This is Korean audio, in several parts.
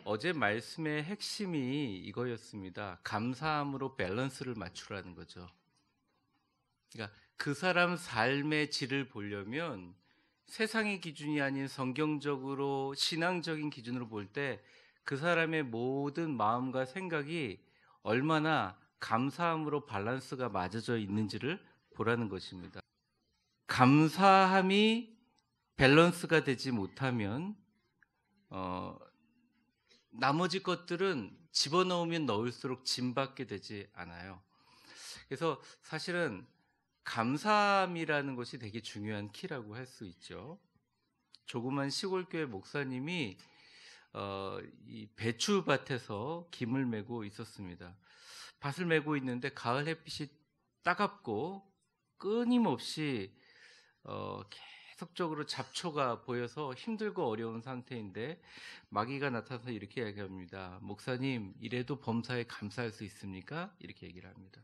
어제 말씀의 핵심이 이거였습니다. 감사함으로 밸런스를 맞추라는 거죠. 그러니까 그 사람 삶의 질을 보려면 세상의 기준이 아닌 성경적으로 신앙적인 기준으로 볼 때 그 사람의 모든 마음과 생각이 얼마나 감사함으로 밸런스가 맞아져 있는지를 보라는 것입니다. 감사함이 밸런스가 되지 못하면 나머지 것들은 집어넣으면 넣을수록 짐받게 되지 않아요. 그래서 사실은 감사함이라는 것이 되게 중요한 키라고 할 수 있죠. 조그만 시골교회 목사님이 이 배추밭에서 김을 메고 있었습니다. 밭을 메고 있는데 가을 햇빛이 따갑고 끊임없이 계속적으로 잡초가 보여서 힘들고 어려운 상태인데 마귀가 나타나서 이렇게 이야기합니다. 목사님, 이래도 범사에 감사할 수 있습니까? 이렇게 얘기를 합니다.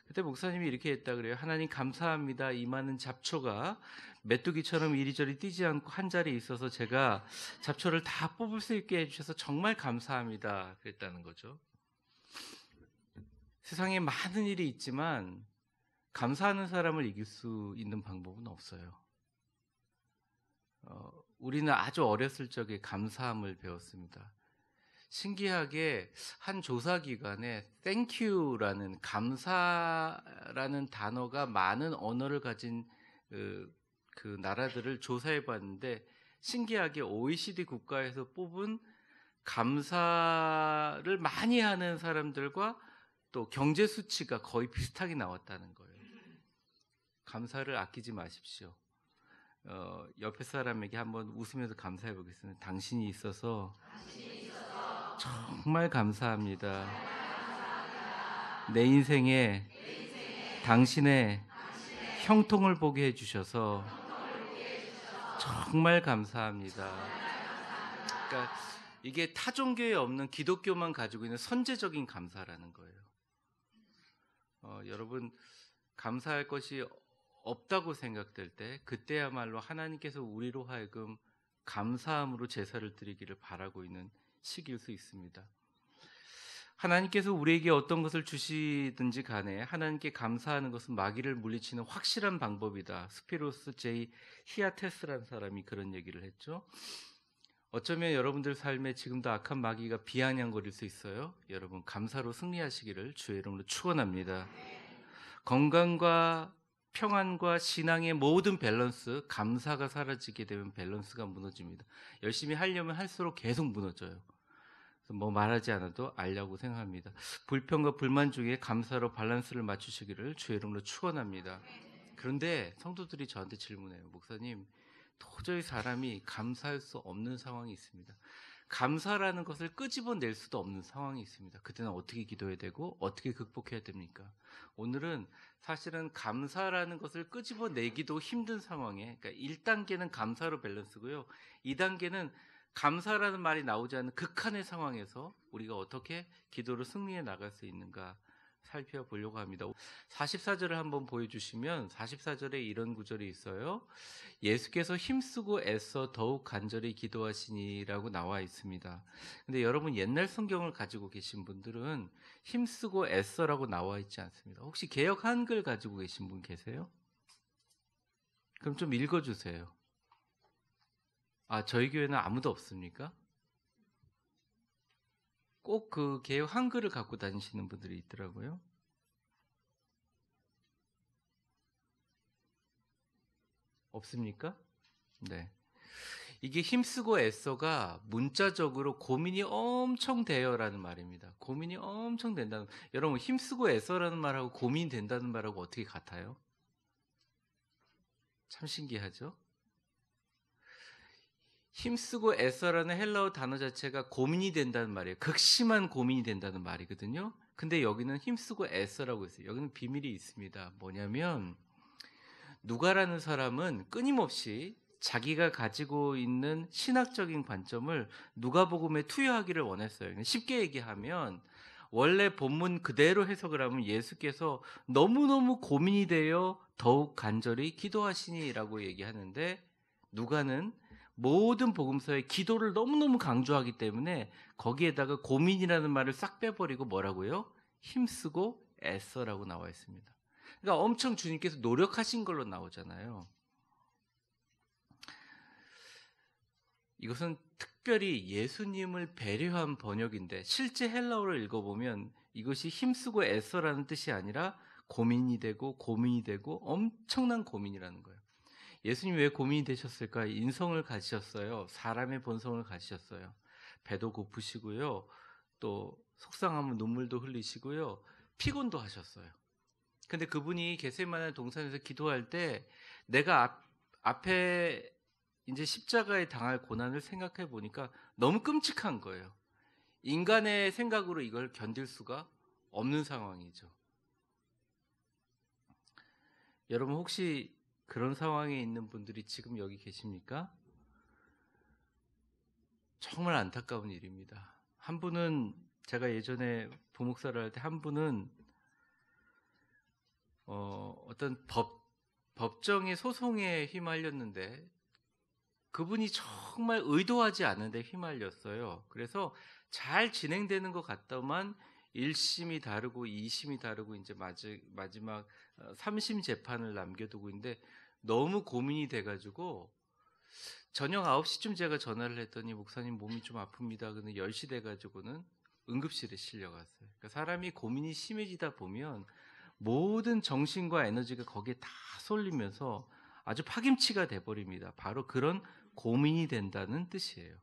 그때 목사님이 이렇게 했다 그래요. 하나님 감사합니다. 이 많은 잡초가 메뚜기처럼 이리저리 뛰지 않고 한 자리에 있어서 제가 잡초를 다 뽑을 수 있게 해주셔서 정말 감사합니다. 그랬다는 거죠. 세상에 많은 일이 있지만 감사하는 사람을 이길 수 있는 방법은 없어요. 우리는 아주 어렸을 적에 감사함을 배웠습니다. 신기하게 한 조사기관에 Thank you라는 감사라는 단어가 많은 언어를 가진 그 나라들을 조사해 봤는데 신기하게 OECD 국가에서 뽑은 감사를 많이 하는 사람들과 또 경제 수치가 거의 비슷하게 나왔다는 거예요. 감사를 아끼지 마십시오. 옆에 사람에게 한번 웃으면서 감사해 보겠습니다. 당신이 있어서 정말 감사합니다. 내 인생에 당신의 형통을 보게 해주셔서 정말 감사합니다. 그러니까 이게 타 종교에 없는 기독교만 가지고 있는 선제적인 감사라는 거예요. 여러분 감사할 것이 없다고 생각될 때 그때야말로 하나님께서 우리로 하여금 감사함으로 제사를 드리기를 바라고 있는 시기일 수 있습니다. 하나님께서 우리에게 어떤 것을 주시든지 간에 하나님께 감사하는 것은 마귀를 물리치는 확실한 방법이다. 스피로스 제이 히아테스라는 사람이 그런 얘기를 했죠. 어쩌면 여러분들 삶에 지금도 악한 마귀가 비아냥거릴 수 있어요. 여러분 감사로 승리하시기를 주의 이름으로 축원합니다. 건강과 평안과 신앙의 모든 밸런스, 감사가 사라지게 되면 밸런스가 무너집니다. 열심히 하려면 할수록 계속 무너져요. 뭐 말하지 않아도 알려고 생각합니다. 불평과 불만 중에 감사로 밸런스를 맞추시기를 주의 이름으로 축원합니다. 그런데 성도들이 저한테 질문해요. 목사님, 도저히 사람이 감사할 수 없는 상황이 있습니다. 감사라는 것을 끄집어낼 수도 없는 상황이 있습니다. 그때는 어떻게 기도해야 되고 어떻게 극복해야 됩니까? 오늘은 사실은 감사라는 것을 끄집어내기도 힘든 상황에, 그러니까 1단계는 감사로 밸런스고요. 2단계는 감사라는 말이 나오지 않는 극한의 상황에서 우리가 어떻게 기도로 승리해 나갈 수 있는가 살펴보려고 합니다. 44절을 한번 보여주시면 44절에 이런 구절이 있어요. 예수께서 힘쓰고 애써 더욱 간절히 기도하시니라고 나와 있습니다. 근데 여러분 옛날 성경을 가지고 계신 분들은 힘쓰고 애써라고 나와 있지 않습니다. 혹시 개역 한글 가지고 계신 분 계세요? 그럼 좀 읽어주세요. 저희 교회는 아무도 없습니까? 꼭 그 개역 한글을 갖고 다니시는 분들이 있더라고요. 없습니까? 네. 이게 힘쓰고 애써가 문자적으로 고민이 엄청 돼요라는 말입니다. 고민이 엄청 된다는. 여러분 힘쓰고 애써라는 말하고 고민이 된다는 말하고 어떻게 같아요? 참 신기하죠? 힘쓰고 애써라는 헬라어 단어 자체가 고민이 된다는 말이에요. 극심한 고민이 된다는 말이거든요. 근데 여기는 힘쓰고 애써라고 했어요. 여기는 비밀이 있습니다. 뭐냐면 누가라는 사람은 끊임없이 자기가 가지고 있는 신학적인 관점을 누가복음에 투여하기를 원했어요. 쉽게 얘기하면 원래 본문 그대로 해석을 하면 예수께서 너무너무 고민이 되어 더욱 간절히 기도하시니라고 얘기하는데 누가는 모든 복음서에 기도를 너무너무 강조하기 때문에 거기에다가 고민이라는 말을 싹 빼버리고 뭐라고요? 힘쓰고 애써라고 나와 있습니다. 그러니까 엄청 주님께서 노력하신 걸로 나오잖아요. 이것은 특별히 예수님을 배려한 번역인데 실제 헬라어를 읽어보면 이것이 힘쓰고 애써라는 뜻이 아니라 고민이 되고 엄청난 고민이라는 거예요. 예수님 왜 고민이 되셨을까? 인성을 가지셨어요. 사람의 본성을 가지셨어요. 배도 고프시고요. 또 속상하면 눈물도 흘리시고요. 피곤도 하셨어요. 근데 그분이 겟세마네 동산에서 기도할 때 내가 앞에 이제 십자가에 당할 고난을 생각해 보니까 너무 끔찍한 거예요. 인간의 생각으로 이걸 견딜 수가 없는 상황이죠. 여러분 혹시 그런 상황에 있는 분들이 지금 여기 계십니까? 정말 안타까운 일입니다. 한 분은 제가 예전에 부목사를 할 때 한 분은 어떤 법정의 소송에 휘말렸는데 그분이 정말 의도하지 않은데 휘말렸어요. 그래서 잘 진행되는 것 같다만 1심이 다르고 2심이 다르고 이제 마지막 3심 재판을 남겨두고 있는데 너무 고민이 돼가지고 저녁 9시쯤 제가 전화를 했더니 목사님 몸이 좀 아픕니다. 근데 10시 돼가지고는 응급실에 실려갔어요. 그러니까 사람이 고민이 심해지다 보면 모든 정신과 에너지가 거기에 다 쏠리면서 아주 파김치가 돼버립니다. 바로 그런 고민이 된다는 뜻이에요.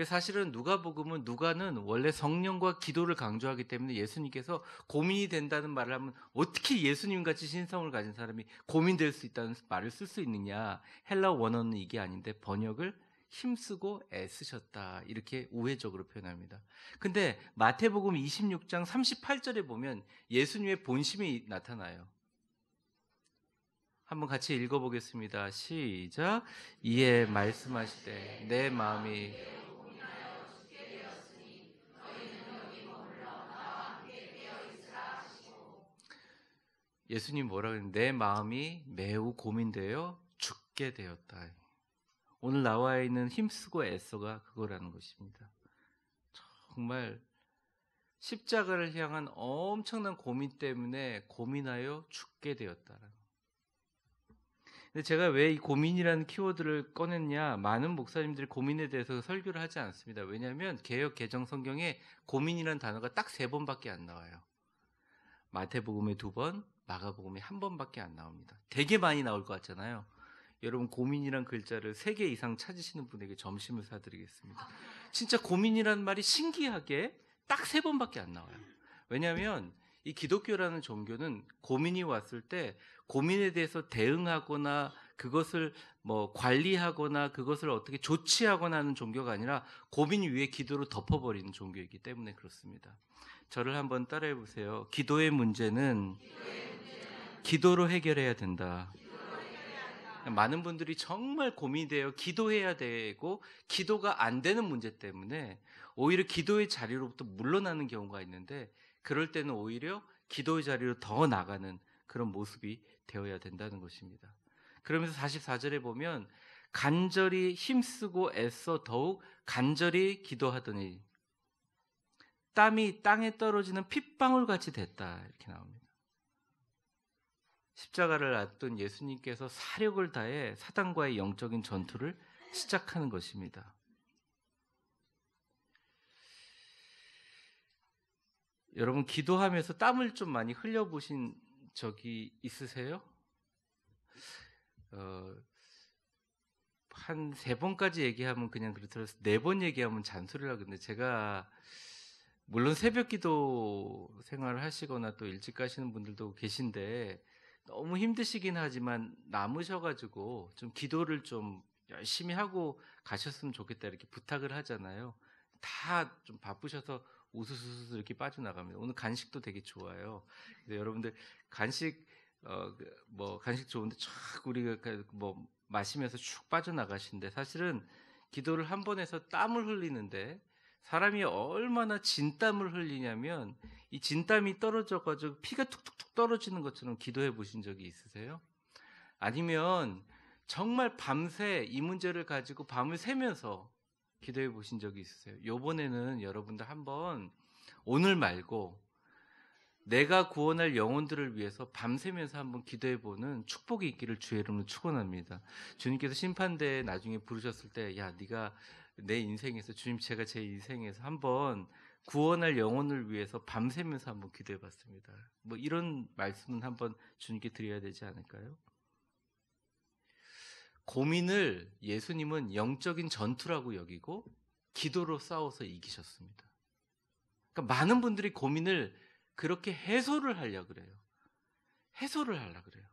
사실은 누가는 원래 성령과 기도를 강조하기 때문에 예수님께서 고민이 된다는 말을 하면 어떻게 예수님같이 신성을 가진 사람이 고민될 수 있다는 말을 쓸 수 있느냐. 헬라 원어는 이게 아닌데 번역을 힘쓰고 애쓰셨다 이렇게 우회적으로 표현합니다. 근데 마태복음 26장 38절에 보면 예수님의 본심이 나타나요. 한번 같이 읽어보겠습니다. 시작. 이에 말씀하시되 내 마음이 예수님 뭐라 그랬는데 내 마음이 매우 고민되어 죽게 되었다. 오늘 나와 있는 힘쓰고 애써가 그거라는 것입니다. 정말 십자가를 향한 엄청난 고민 때문에 고민하여 죽게 되었다. 근데 제가 왜 이 고민이라는 키워드를 꺼냈냐? 많은 목사님들이 고민에 대해서 설교를 하지 않습니다. 왜냐하면 개역 개정 성경에 고민이라는 단어가 딱 3번밖에 안 나와요. 마태복음에 2번, 마가복음에 1번밖에 안 나옵니다. 되게 많이 나올 것 같잖아요. 여러분 고민이란 글자를 3개 이상 찾으시는 분에게 점심을 사드리겠습니다. 진짜 고민이라는 말이 신기하게 딱 3번밖에 안 나와요. 왜냐하면 이 기독교라는 종교는 고민이 왔을 때 고민에 대해서 대응하거나 그것을 관리하거나 그것을 어떻게 조치하거나 하는 종교가 아니라 고민 위에 기도로 덮어버리는 종교이기 때문에 그렇습니다. 저를 한번 따라해 보세요. 기도의 문제는 기도로 해결해야 된다. 많은 분들이 정말 고민되어 기도해야 되고 기도가 안 되는 문제 때문에 오히려 기도의 자리로부터 물러나는 경우가 있는데 그럴 때는 오히려 기도의 자리로 더 나가는 그런 모습이 되어야 된다는 것입니다. 그러면서 44절에 보면 간절히 힘쓰고 애써 더욱 간절히 기도하더니 땀이 땅에 떨어지는 핏방울 같이 됐다 이렇게 나옵니다. 십자가를 앞둔 예수님께서 사력을 다해 사단과의 영적인 전투를 시작하는 것입니다. 여러분 기도하면서 땀을 좀 많이 흘려보신 적이 있으세요? 한 3번까지 얘기하면 그냥 그렇더라도 4번 얘기하면 잔소리를 하겠는데 제가 물론 새벽 기도 생활을 하시거나 또 일찍 가시는 분들도 계신데 너무 힘드시긴 하지만 남으셔가지고 좀 기도를 좀 열심히 하고 가셨으면 좋겠다 이렇게 부탁을 하잖아요. 다 좀 바쁘셔서 우수수수 이렇게 빠져나갑니다. 오늘 간식도 되게 좋아요. 그래서 여러분들 간식 간식 좋은데 촥 우리가 마시면서 쭉 빠져나가신데 사실은 기도를 한 번 해서 땀을 흘리는데 사람이 얼마나 진땀을 흘리냐면 이 진땀이 떨어져가지고 피가 툭툭툭 떨어지는 것처럼 기도해 보신 적이 있으세요? 아니면 정말 밤새 이 문제를 가지고 밤을 새면서 기도해 보신 적이 있으세요? 요번에는 여러분들 한번 오늘 말고 내가 구원할 영혼들을 위해서 밤새면서 한번 기도해 보는 축복이 있기를 주의 이름으로 축원합니다. 주님께서 심판대에 나중에 부르셨을 때, 야, 네가 내 인생에서, 주님, 제가 제 인생에서 한번 구원할 영혼을 위해서 밤새면서 한번 기도해 봤습니다. 뭐 이런 말씀은 한번 주님께 드려야 되지 않을까요? 고민을 예수님은 영적인 전투라고 여기고 기도로 싸워서 이기셨습니다. 그러니까 많은 분들이 고민을 그렇게 해소를 하려고 그래요. 해소를 하려고 그래요.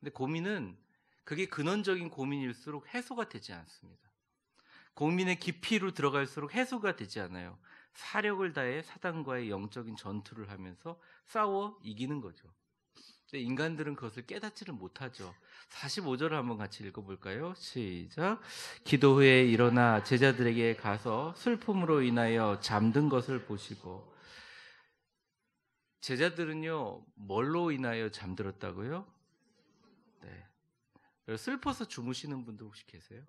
근데 고민은 그게 근원적인 고민일수록 해소가 되지 않습니다. 고민의 깊이로 들어갈수록 해소가 되지 않아요. 사력을 다해 사단과의 영적인 전투를 하면서 싸워 이기는 거죠. 근데 인간들은 그것을 깨닫지를 못하죠. 45절을 한번 같이 읽어볼까요? 시작. 기도 후에 일어나 제자들에게 가서 슬픔으로 인하여 잠든 것을 보시고. 제자들은요, 뭘로 인하여 잠들었다고요? 네. 슬퍼서 주무시는 분도 혹시 계세요?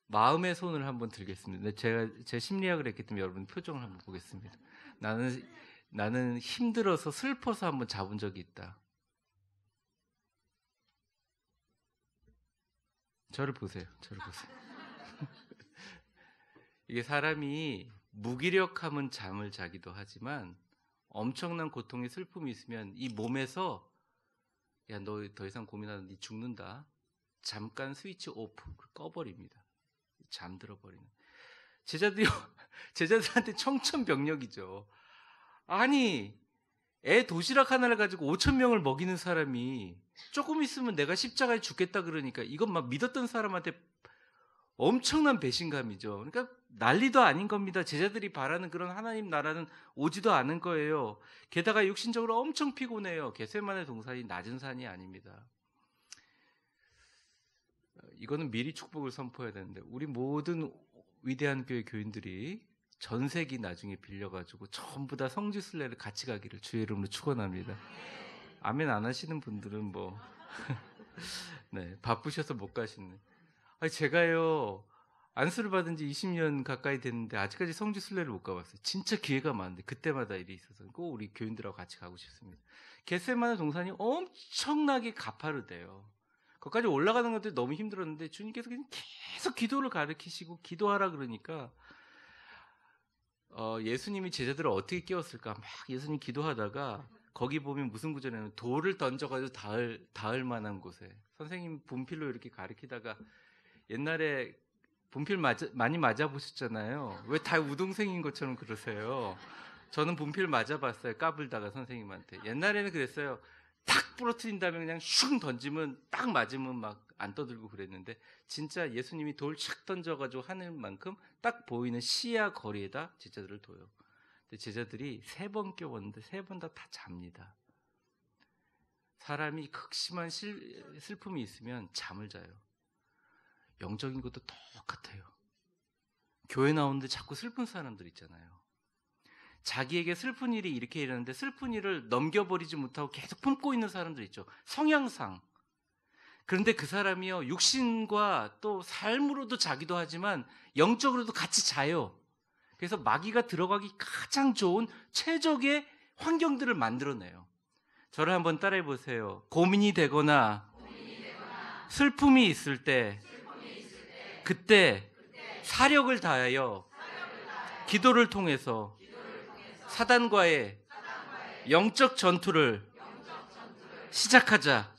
마음의 손을 한번 들겠습니다. 제가 제 심리학을 했기 때문에 여러분 표정을 한번 보겠습니다. 나는 힘들어서 슬퍼서 한번 자본 적이 있다. 저를 보세요. 이게 사람이 무기력하면 잠을 자기도 하지만 엄청난 고통의 슬픔이 있으면 이 몸에서, 야, 너 더 이상 고민하면 네 죽는다. 잠깐 스위치 오프 꺼버립니다. 잠들어 버리는. 제자들한테 청천벽력이죠. 아니, 애 도시락 하나를 가지고 5,000명을 먹이는 사람이 조금 있으면 내가 십자가에 죽겠다 그러니까 이건 막 믿었던 사람한테 엄청난 배신감이죠. 그러니까 난리도 아닌 겁니다. 제자들이 바라는 그런 하나님 나라는 오지도 않은 거예요. 게다가 육신적으로 엄청 피곤해요. 겟세마네 동산이 낮은 산이 아닙니다. 이거는 미리 축복을 선포해야 되는데 우리 모든 위대한 교회 교인들이 전세기 나중에 빌려가지고 전부 다 성지순례를 같이 가기를 주의 이름으로 축원합니다. 아멘 안 하시는 분들은 뭐 네, 바쁘셔서 못 가시네. 아니 제가요 안수를 받은 지 20년 가까이 됐는데 아직까지 성지순례를 못 가봤어요. 진짜 기회가 많은데 그때마다 일이 있어서 꼭 우리 교인들하고 같이 가고 싶습니다. 겟세마네 동산이 엄청나게 가파르대요. 거기까지 올라가는 것도 너무 힘들었는데 주님께서 그냥 계속 기도를 가르치시고 기도하라 그러니까 예수님이 제자들을 어떻게 깨웠을까? 막 예수님 기도하다가 거기 보면 무슨 구절이냐면 돌을 던져가지고 닿을 만한 곳에 선생님 분필로 이렇게 가르치다가 옛날에 분필 많이 맞아보셨잖아요. 왜 다 우동생인 것처럼 그러세요? 저는 분필 맞아봤어요. 까불다가 선생님한테. 옛날에는 그랬어요. 탁 부러뜨린 다음에 그냥 슝 던지면 딱 맞으면 막 안 떠들고 그랬는데 진짜 예수님이 돌 착 던져가지고 하는 만큼 딱 보이는 시야 거리에다 제자들을 둬요. 근데 제자들이 3번 깨웠는데 3번 다 잡니다. 사람이 극심한 슬픔이 있으면 잠을 자요. 영적인 것도 똑같아요. 교회 나오는데 자꾸 슬픈 사람들 있잖아요. 자기에게 슬픈 일이 이렇게 일어났는데 슬픈 일을 넘겨버리지 못하고 계속 품고 있는 사람들 있죠. 성향상. 그런데 그 사람이요 육신과 또 삶으로도 자기도 하지만 영적으로도 같이 자요. 그래서 마귀가 들어가기 가장 좋은 최적의 환경들을 만들어내요. 저를 한번 따라해 보세요. 고민이 되거나 슬픔이 있을 때 그때 사력을 다하여 기도를 통해서 사단과의 영적 전투를 시작하자.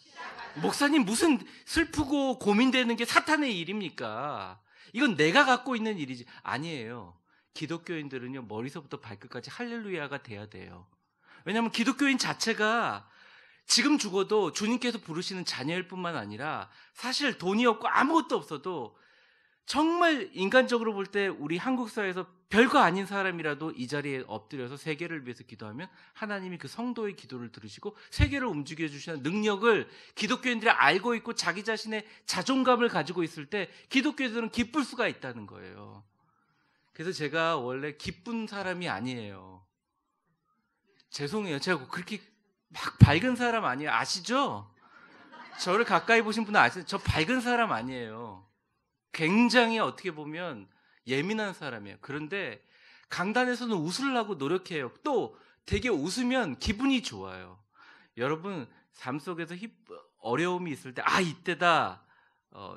목사님 무슨 슬프고 고민되는 게 사탄의 일입니까? 이건 내가 갖고 있는 일이지. 아니에요. 기독교인들은요 머리서부터 발끝까지 할렐루야가 돼야 돼요. 왜냐하면 기독교인 자체가 지금 죽어도 주님께서 부르시는 자녀일 뿐만 아니라 사실 돈이 없고 아무것도 없어도 정말 인간적으로 볼 때 우리 한국 사회에서 별거 아닌 사람이라도 이 자리에 엎드려서 세계를 위해서 기도하면 하나님이 그 성도의 기도를 들으시고 세계를 움직여 주시는 능력을 기독교인들이 알고 있고 자기 자신의 자존감을 가지고 있을 때 기독교인들은 기쁠 수가 있다는 거예요. 그래서 제가 원래 기쁜 사람이 아니에요. 죄송해요. 제가 그렇게 막 밝은 사람 아니에요. 아시죠? 저를 가까이 보신 분은 아시죠? 저 밝은 사람 아니에요. 굉장히 어떻게 보면 예민한 사람이에요. 그런데 강단에서는 웃으려고 노력해요. 또 되게 웃으면 기분이 좋아요. 여러분 삶 속에서 어려움이 있을 때 이때다.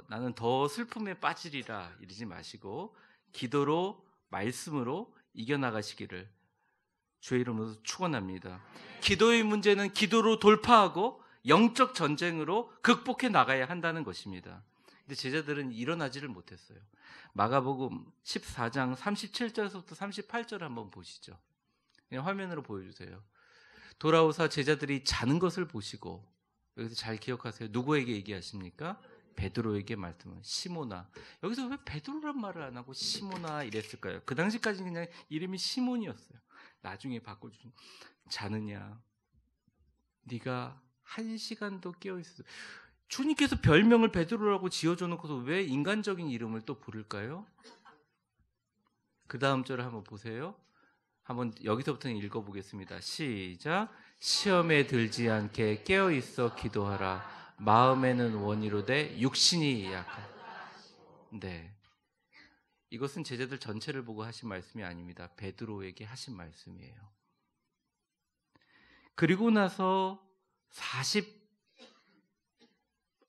나는 더 슬픔에 빠지리라 이러지 마시고 기도로 말씀으로 이겨나가시기를 주의 이름으로 축원합니다. 기도의 문제는 기도로 돌파하고 영적 전쟁으로 극복해 나가야 한다는 것입니다. 근데 제자들은 일어나지를 못했어요. 마가복음 14장 37절에서부터 38절 한번 보시죠. 그냥 화면으로 보여주세요. 돌아오사 제자들이 자는 것을 보시고, 여기서 잘 기억하세요. 누구에게 얘기하십니까? 베드로에게 말씀을 시모나. 여기서 왜 베드로란 말을 안 하고 시모나 이랬을까요? 그 당시까지는 그냥 이름이 시몬이었어요. 나중에 바꿔주신 자느냐? 네가 1시간도 깨어있어. 주님께서 별명을 베드로라고 지어줘 놓고서 왜 인간적인 이름을 또 부를까요? 그 다음 절을 한번 보세요. 한번 여기서부터 읽어보겠습니다. 시작. 시험에 들지 않게 깨어있어 기도하라. 마음에는 원이로되 육신이 약하다. 네, 이것은 제자들 전체를 보고 하신 말씀이 아닙니다. 베드로에게 하신 말씀이에요. 그리고 나서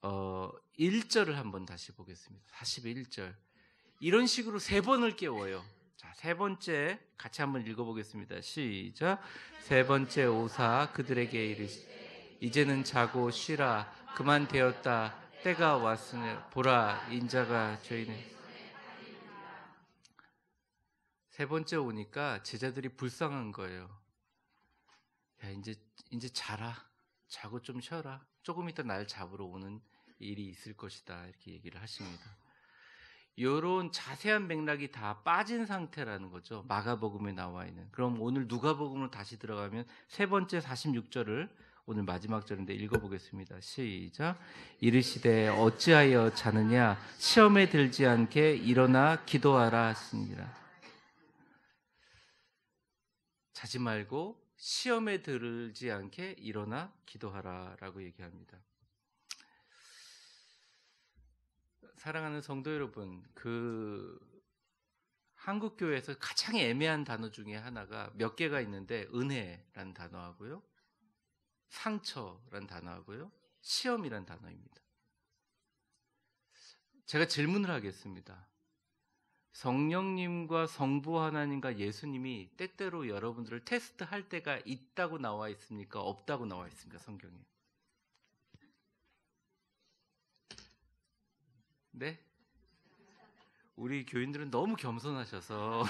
41절을 한번 다시 보겠습니다. 41절. 이런 식으로 3번을 깨워요. 자, 3번째 같이 한번 읽어보겠습니다. 시작. 3번째 오사 그들에게 이르시되 이제는 자고 쉬라. 그만 되었다. 때가 왔으니 보라 인자가 저희는. 3번째 오니까 제자들이 불쌍한 거예요. 야, 이제 자라. 자고 좀 쉬어라. 조금 이따 날 잡으러 오는 일이 있을 것이다. 이렇게 얘기를 하십니다. 이런 자세한 맥락이 다 빠진 상태라는 거죠. 마가복음에 나와 있는. 그럼 오늘 누가복음으로 다시 들어가면 3번째 46절을 오늘 마지막 절인데 읽어보겠습니다. 시작. 이르시되 어찌하여 자느냐 시험에 들지 않게 일어나 기도하라 하시니라. 자지 말고 시험에 들지 않게 일어나 기도하라 라고 얘기합니다. 사랑하는 성도 여러분, 한국 교회에서 가장 애매한 단어 중에 하나가 몇 개가 있는데 은혜라는 단어하고요, 상처라는 단어하고요, 시험이라는 단어입니다. 제가 질문을 하겠습니다. 성령님과 성부 하나님과 예수님이 때때로 여러분들을 테스트할 때가 있다고 나와 있습니까? 없다고 나와 있습니까? 성경에. 네? 우리 교인들은 너무 겸손하셔서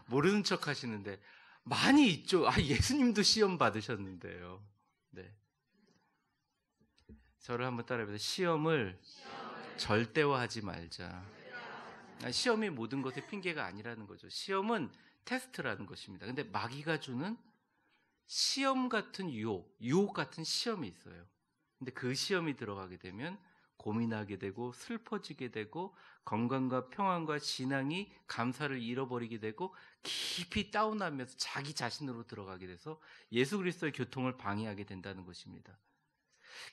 모르는 척 하시는데 많이 있죠. 예수님도 시험 받으셨는데요. 네. 저를 한번 따라해보세요. 시험을 절대화하지 말자. 시험이 모든 것의 핑계가 아니라는 거죠. 시험은 테스트라는 것입니다. 근데 마귀가 주는 시험 같은 유혹 같은 시험이 있어요. 근데 그 시험이 들어가게 되면 고민하게 되고 슬퍼지게 되고 건강과 평안과 신앙이 감사를 잃어버리게 되고 깊이 다운하면서 자기 자신으로 들어가게 돼서 예수 그리스도의 교통을 방해하게 된다는 것입니다.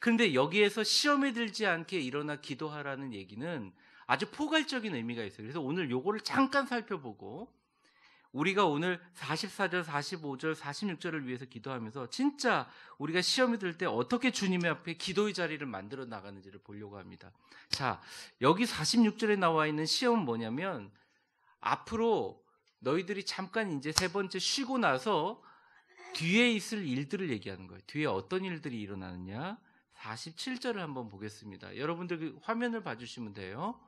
그런데 여기에서 시험에 들지 않게 일어나 기도하라는 얘기는 아주 포괄적인 의미가 있어요. 그래서 오늘 요거를 잠깐 살펴보고 우리가 오늘 44절, 45절, 46절을 위해서 기도하면서 진짜 우리가 시험에 들 때 어떻게 주님의 앞에 기도의 자리를 만들어 나가는지를 보려고 합니다. 자, 여기 46절에 나와 있는 시험은 뭐냐면 앞으로 너희들이 잠깐 이제 3번째 쉬고 나서 뒤에 있을 일들을 얘기하는 거예요. 뒤에 어떤 일들이 일어나느냐? 47절을 한번 보겠습니다. 여러분들 화면을 봐주시면 돼요.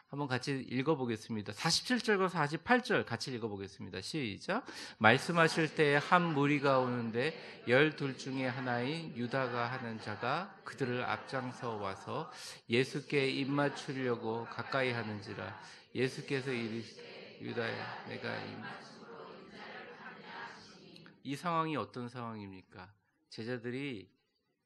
한번 같이 읽어보겠습니다. 47절과 48절 같이 읽어보겠습니다. 시작. 말씀하실 때 한 무리가 오는데 12 중에 하나인 유다가 하는 자가 그들을 앞장서 와서 예수께 입맞추려고 가까이 하는지라. 예수께서 이르시되 유다야 내가 이 상황이 어떤 상황입니까? 제자들이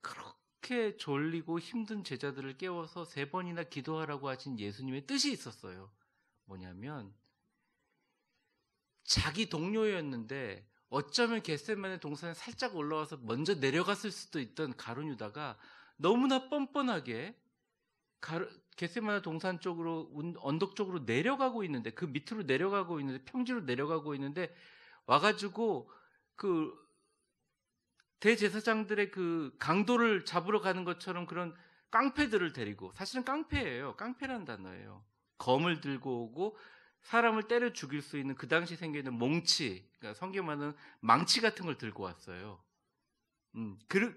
그렇게 졸리고 힘든 제자들을 깨워서 3번이나 기도하라고 하신 예수님의 뜻이 있었어요. 뭐냐면 자기 동료였는데 어쩌면 겟세마네 동산에 살짝 올라와서 먼저 내려갔을 수도 있던 가룟 유다가 너무나 뻔뻔하게 겟세마네 동산 쪽으로 언덕 쪽으로 내려가고 있는데, 그 밑으로 내려가고 있는데, 평지로 내려가고 있는데 와가지고 그 대제사장들의 그 강도를 잡으러 가는 것처럼 그런 깡패들을 데리고, 사실은 깡패예요. 깡패라는 단어예요. 검을 들고 오고 사람을 때려 죽일 수 있는 그 당시 생겨있는 몽치, 그러니까 성경 말하는 망치 같은 걸 들고 왔어요.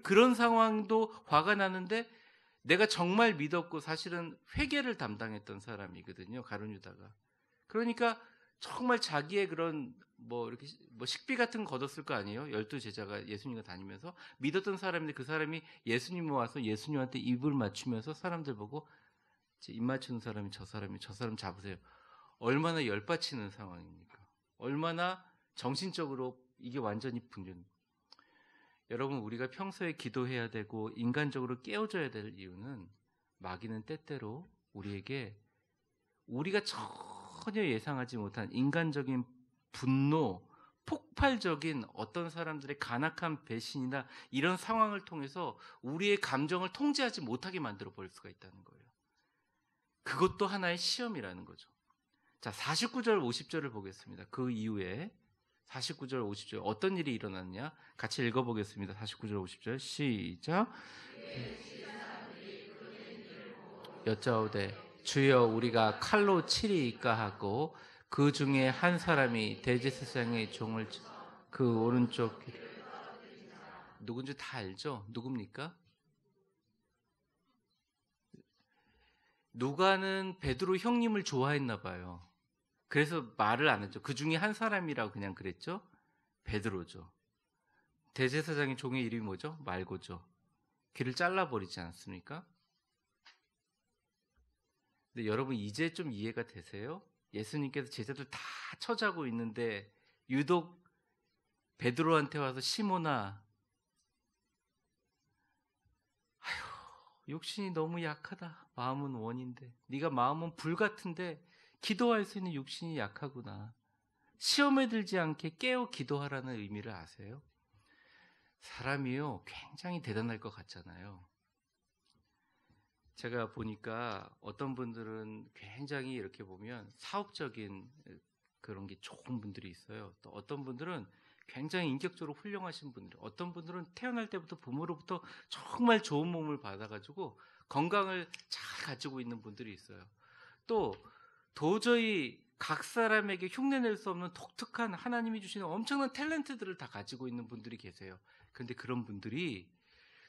그런 상황도 화가 나는데, 내가 정말 믿었고 사실은 회개를 담당했던 사람이거든요, 가룟 유다가. 그러니까 정말 자기의 그런 이렇게 식비 같은 거 걷었을 거 아니에요. 12제자가 예수님과 다니면서 믿었던 사람인데, 그 사람이 예수님 와서 예수님한테 입을 맞추면서 사람들 보고 입 맞추는 사람이 저 사람 잡으세요. 얼마나 열받치는 상황입니까? 얼마나 정신적으로 이게 완전히 분열. 여러분, 우리가 평소에 기도해야 되고 인간적으로 깨워줘야 될 이유는, 마귀는 때때로 우리에게 우리가 전혀 예상하지 못한 인간적인 분노, 폭발적인 어떤 사람들의 간악한 배신이나 이런 상황을 통해서 우리의 감정을 통제하지 못하게 만들어 버릴 수가 있다는 거예요. 그것도 하나의 시험이라는 거죠. 자, 49절 50절을 보겠습니다. 그 이후에 49절 50절 어떤 일이 일어났냐 같이 읽어보겠습니다. 49절 50절 시작. 여짜오되 주여 우리가 칼로 치리이까 하고, 그 중에 한 사람이 대제사장의 종을 그 오른쪽, 누군지 다 알죠? 누굽니까? 누가는 베드로 형님을 좋아했나 봐요. 그래서 말을 안 했죠. 그 중에 한 사람이라고 그냥 그랬죠. 베드로죠. 대제사장의 종의 이름이 뭐죠? 말고죠. 귀를 잘라버리지 않았습니까? 근데 여러분, 이제 좀 이해가 되세요? 예수님께서 제자들 다 처자고 있는데 유독 베드로한테 와서 시몬아, 육신이 너무 약하다. 마음은 원인데, 네가 마음은 불 같은데 기도할 수 있는 육신이 약하구나. 시험에 들지 않게 깨어 기도하라는 의미를 아세요? 사람이요, 굉장히 대단할 것 같잖아요. 제가 보니까 어떤 분들은 굉장히 이렇게 보면 사업적인 그런 게 좋은 분들이 있어요. 또 어떤 분들은 굉장히 인격적으로 훌륭하신 분들, 어떤 분들은 태어날 때부터 부모로부터 정말 좋은 몸을 받아가지고 건강을 잘 가지고 있는 분들이 있어요. 또 도저히 각 사람에게 흉내낼 수 없는 독특한 하나님이 주시는 엄청난 탤런트들을 다 가지고 있는 분들이 계세요. 그런데 그런 분들이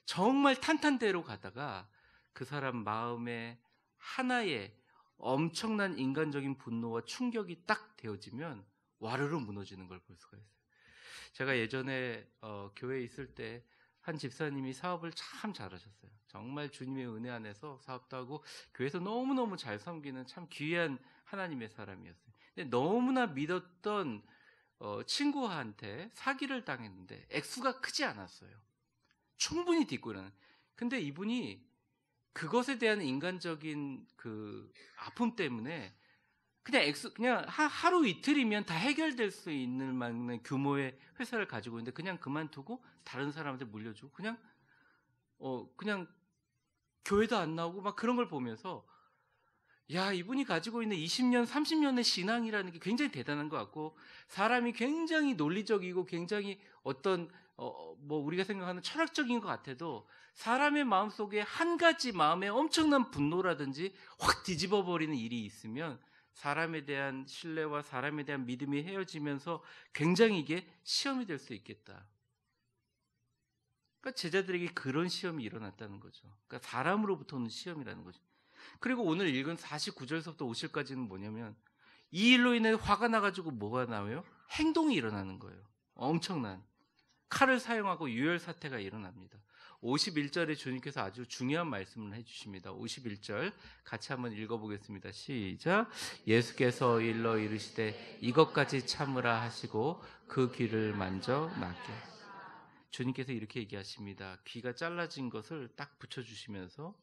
정말 탄탄대로 가다가 그 사람 마음에 하나의 엄청난 인간적인 분노와 충격이 딱 되어지면 와르르 무너지는 걸 볼 수가 있어요. 제가 예전에 교회에 있을 때 한 집사님이 사업을 참 잘하셨어요. 정말 주님의 은혜 안에서 사업도 하고 교회에서 너무너무 잘 섬기는 참 귀한 하나님의 사람이었어요. 근데 너무나 믿었던 친구한테 사기를 당했는데 액수가 크지 않았어요. 충분히 딛고 일어나는. 근데 이분이 그것에 대한 인간적인 그 아픔 때문에 그냥 하루 이틀이면 다 해결될 수 있는 만한 규모의 회사를 가지고 있는데 그냥 그만두고 다른 사람한테 물려주고 그냥 교회도 안 나오고 막 그런 걸 보면서, 야, 이분이 가지고 있는 20년, 30년의 신앙이라는 게 굉장히 대단한 것 같고, 사람이 굉장히 논리적이고 굉장히 어떤 우리가 생각하는 철학적인 것 같아도 사람의 마음속에 한 가지 마음에 엄청난 분노라든지 확 뒤집어 버리는 일이 있으면 사람에 대한 신뢰와 사람에 대한 믿음이 헤어지면서 굉장히 이게 시험이 될 수 있겠다. 그러니까 제자들에게 그런 시험이 일어났다는 거죠. 그러니까 사람으로부터 오는 시험이라는 거죠. 그리고 오늘 읽은 49절서부터 50절까지는 뭐냐면, 이 일로 인해 화가 나가지고 뭐가 나와요? 행동이 일어나는 거예요. 엄청난 칼을 사용하고 유혈 사태가 일어납니다. 51절에 주님께서 아주 중요한 말씀을 해주십니다. 51절 같이 한번 읽어보겠습니다. 시작. 예수께서 일러 이르시되 이것까지 참으라 하시고 그 귀를 만져 낫게. 주님께서 이렇게 얘기하십니다. 귀가 잘라진 것을 딱 붙여주시면서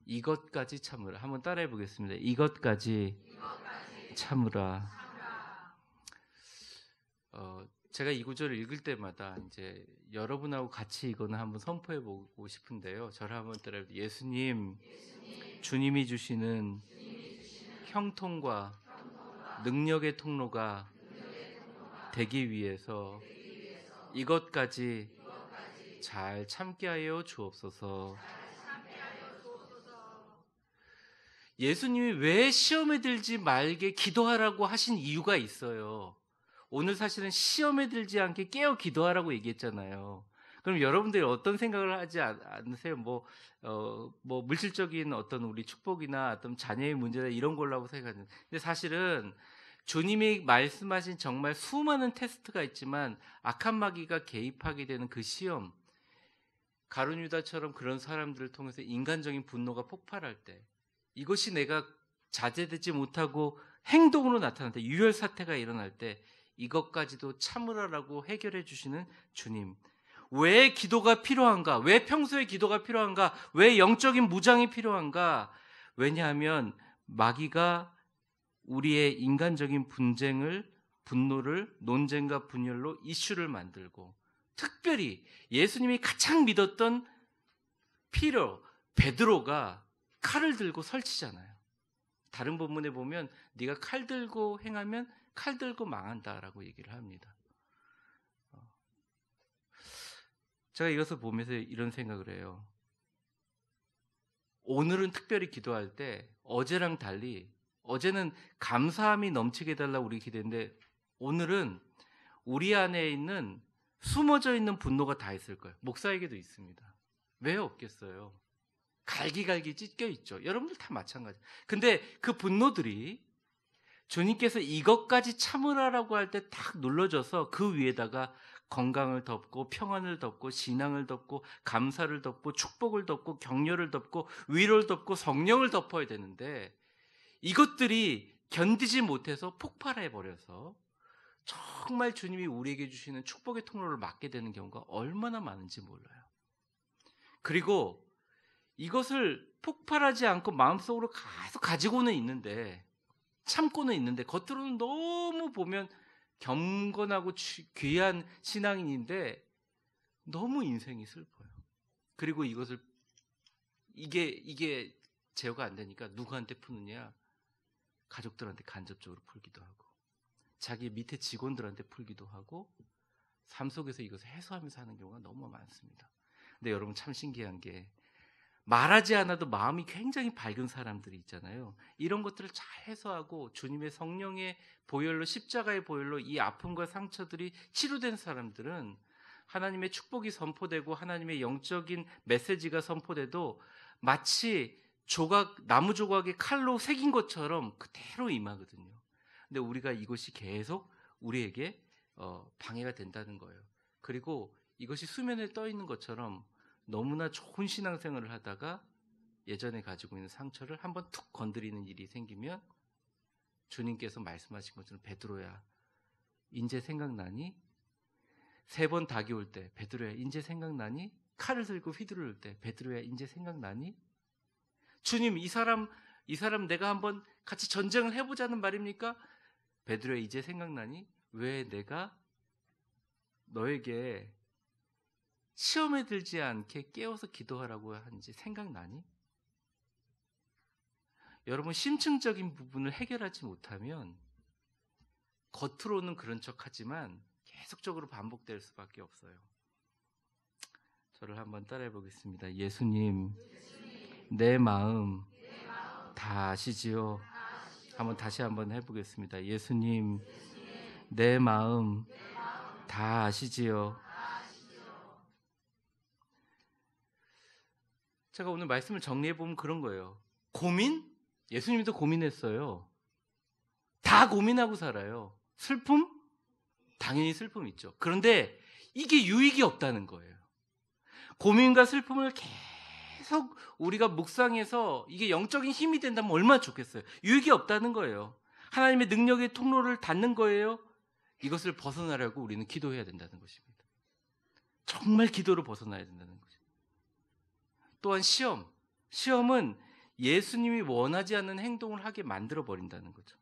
이것까지 참으라. 한번 따라해 보겠습니다. 이것까지 참으라. 제가 이 구절을 읽을 때마다 이제 여러분하고 같이 이거는 한번 선포해 보고 싶은데요. 저를 한번 따라해 보세요. 예수님, 주님이 주시는 형통과 능력의 통로가 되기 위해서 이것까지 잘 참게 하여 주옵소서. 예수님이 왜 시험에 들지 말게 기도하라고 하신 이유가 있어요. 오늘 사실은 시험에 들지 않게 깨어 기도하라고 얘기했잖아요. 그럼 여러분들이 어떤 생각을 하지 않으세요? 뭐 물질적인 어떤 우리 축복이나 어떤 자녀의 문제나 이런 걸라고 생각하는. 근데 사실은 주님이 말씀하신 정말 수많은 테스트가 있지만 악한 마귀가 개입하게 되는 그 시험, 가룟 유다처럼 그런 사람들을 통해서 인간적인 분노가 폭발할 때, 이것이 내가 자제되지 못하고 행동으로 나타날 때, 유혈 사태가 일어날 때 이것까지도 참으라라고 해결해 주시는 주님. 왜 기도가 필요한가? 왜 평소에 기도가 필요한가? 왜 영적인 무장이 필요한가? 왜냐하면 마귀가 우리의 인간적인 분노를 논쟁과 분열로 이슈를 만들고, 특별히 예수님이 가장 믿었던 베드로가 칼을 들고 설치잖아요. 다른 본문에 보면 네가 칼 들고 행하면 칼 들고 망한다라고 얘기를 합니다. 제가 이것을 보면서 이런 생각을 해요. 오늘은 특별히 기도할 때 어제랑 달리, 어제는 감사함이 넘치게 해달라고 우리 기도했는데 오늘은 우리 안에 있는 숨어져 있는 분노가 다 있을 거예요. 목사에게도 있습니다. 왜 없겠어요? 갈기갈기 찢겨 있죠. 여러분들 다 마찬가지. 근데 그 분노들이 주님께서 이것까지 참으라라고 할 때 딱 눌러져서 그 위에다가 건강을 덮고 평안을 덮고 신앙을 덮고 감사를 덮고 축복을 덮고 격려를 덮고 위로를 덮고 성령을 덮어야 되는데, 이것들이 견디지 못해서 폭발해 버려서 정말 주님이 우리에게 주시는 축복의 통로를 막게 되는 경우가 얼마나 많은지 몰라요. 그리고 이것을 폭발하지 않고 마음속으로 계속 가지고는 있는데, 참고는 있는데, 겉으로는 너무 보면 겸건하고 귀한 신앙인인데 너무 인생이 슬퍼요. 그리고 이게 제어가 안 되니까 누구한테 푸느냐? 가족들한테 간접적으로 풀기도 하고, 자기 밑에 직원들한테 풀기도 하고, 삶 속에서 이것을 해소하면서 하는 경우가 너무 많습니다. 근데 여러분, 참 신기한 게 말하지 않아도 마음이 굉장히 밝은 사람들이 있잖아요. 이런 것들을 잘 해소하고 주님의 성령의 보혈로, 십자가의 보혈로 이 아픔과 상처들이 치료된 사람들은 하나님의 축복이 선포되고 하나님의 영적인 메시지가 선포돼도 마치 나무 조각에 칼로 새긴 것처럼 그대로 임하거든요. 근데 우리가 이것이 계속 우리에게 방해가 된다는 거예요. 그리고 이것이 수면에 떠 있는 것처럼 너무나 좋은 신앙생활을 하다가 예전에 가지고 있는 상처를 한번 툭 건드리는 일이 생기면 주님께서 말씀하신 것처럼 베드로야, 인제 생각나니? 3번 닭이 올 때 베드로야, 인제 생각나니? 칼을 들고 휘두를 때 베드로야, 인제 생각나니? 주님, 이 사람 내가 한번 같이 전쟁을 해보자는 말입니까? 베드로야, 이제 생각나니? 왜 내가 너에게 시험에 들지 않게 깨워서 기도하라고 하는지 생각나니? 여러분, 심층적인 부분을 해결하지 못하면 겉으로는 그런 척하지만 계속적으로 반복될 수밖에 없어요. 저를 한번 따라해 보겠습니다. 예수님, 내 마음 다 아시지요? 다시 한번 해보겠습니다. 예수님, 내 마음 다 아시지요? 제가 오늘 말씀을 정리해보면 그런 거예요. 고민? 예수님도 고민했어요. 다 고민하고 살아요. 슬픔? 당연히 슬픔 있죠. 그런데 이게 유익이 없다는 거예요. 고민과 슬픔을 계속 우리가 묵상해서 이게 영적인 힘이 된다면 얼마나 좋겠어요. 유익이 없다는 거예요. 하나님의 능력의 통로를 닫는 거예요. 이것을 벗어나려고 우리는 기도해야 된다는 것입니다. 정말 기도로 벗어나야 된다는 거죠. 또한 시험은 예수님이 원하지 않는 행동을 하게 만들어 버린다는 거죠.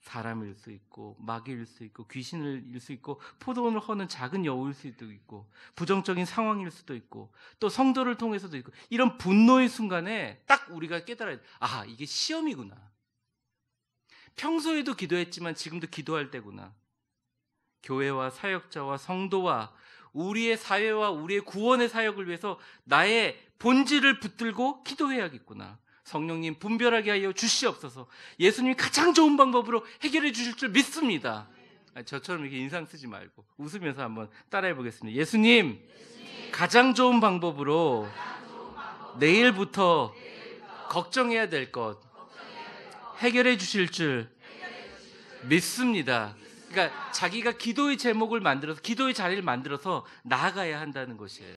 사람일 수 있고 마귀일 수 있고 귀신일 수 있고 포도원을 허는 작은 여우일 수도 있고 부정적인 상황일 수도 있고 또 성도를 통해서도 있고 이런 분노의 순간에 딱 우리가 깨달아야 돼. 아, 이게 시험이구나. 평소에도 기도했지만 지금도 기도할 때구나. 교회와 사역자와 성도와 우리의 사회와 우리의 구원의 사역을 위해서 나의 본질을 붙들고 기도해야겠구나. 성령님 분별하게 하여 주시옵소서. 예수님이 가장 좋은 방법으로 해결해 주실 줄 믿습니다. 저처럼 이렇게 인상 쓰지 말고 웃으면서 한번 따라해 보겠습니다. 예수님, 가장 좋은 방법으로 내일부터 걱정해야 될 것 해결해 주실 줄 믿습니다. 그러니까 자기가 기도의 제목을 만들어서 기도의 자리를 만들어서 나아가야 한다는 것이에요.